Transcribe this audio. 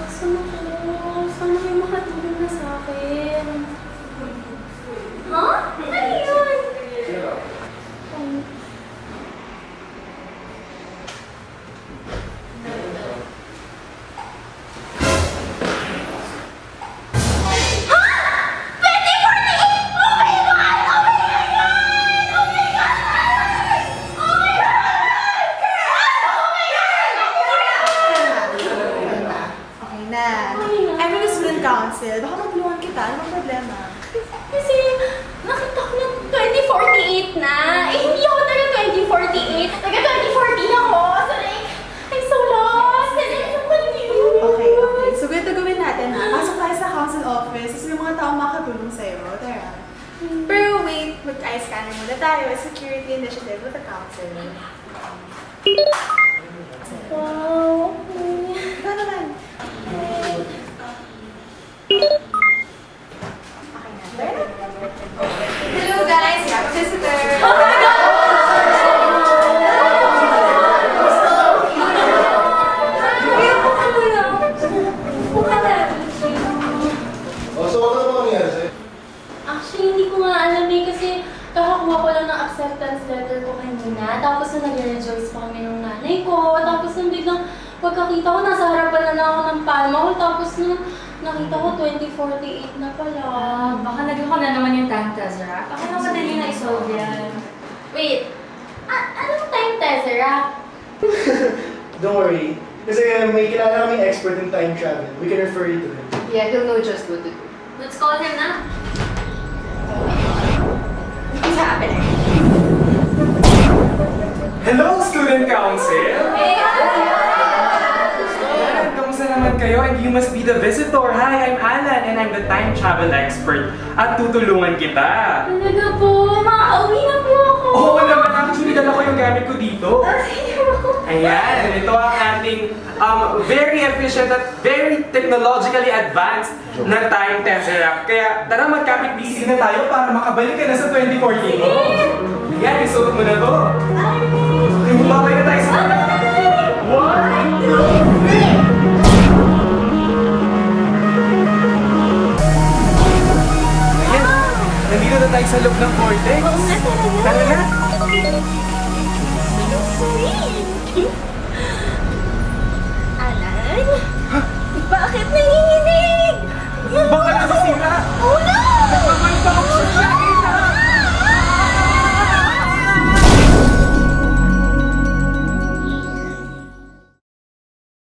Sana ko. Sana may makatulong na sa akin. Ha? Ano yun? Council. Baka matulungan kita. Anong problema? Kasi nakita ko ng 2048 na. Eh, hindi ako taga 2048. Taga 2014 ako. So like, I'm so lost. And I'm so confused. Okay. So ganito gawin natin. Pasok tayo sa council office. Kasi may mga taong makatulong sa'yo. Tara. Pero wait, mag-eye scanner muna tayo. Security initiative with the council. Wow. Ikaw naman. Hello guys, we have a visitor. Oh my God! So ano ba nangyari sa'yo? Actually, hindi ko nga alam eh kasi kakakuha ko lang ng acceptance letter ko kanina. Tapos na nag-rejoice pa kami ng nanay ko. Tapos nang biglang pagkakita ko, nasa harapan na lang ako ng palma ko. Tapos nung nakita ko, 2048 na pala. Baka naging ko na naman yung time Tesseract. Ako na madali na isolve yan. Wait, anong time Tesseract? Don't worry. Kasi may kilala kaming expert in time travel. We can refer you to him. Yeah, he'll know just what to do. Let's call him na. What's happening? Hello, Student Council! Hey! Kamusta naman kayo? And you must be the visitor. Hi, I'm Alan and I'm the time travel expert. At tutulungan kita. Talaga po, makauwi na po ako. Oo naman, actually dala ko yung gamit ko dito. Ayan, ito ang ating very efficient at very technologically advanced na time tesseract. Kaya tara magkapit-busy na tayo para makabalik ka na sa 2014 mo. Ayan, isuot mo na to. Okay, bumabay na tayo sa mga. 1, 2, 3. Ayan, nandito na tayo sa loob ng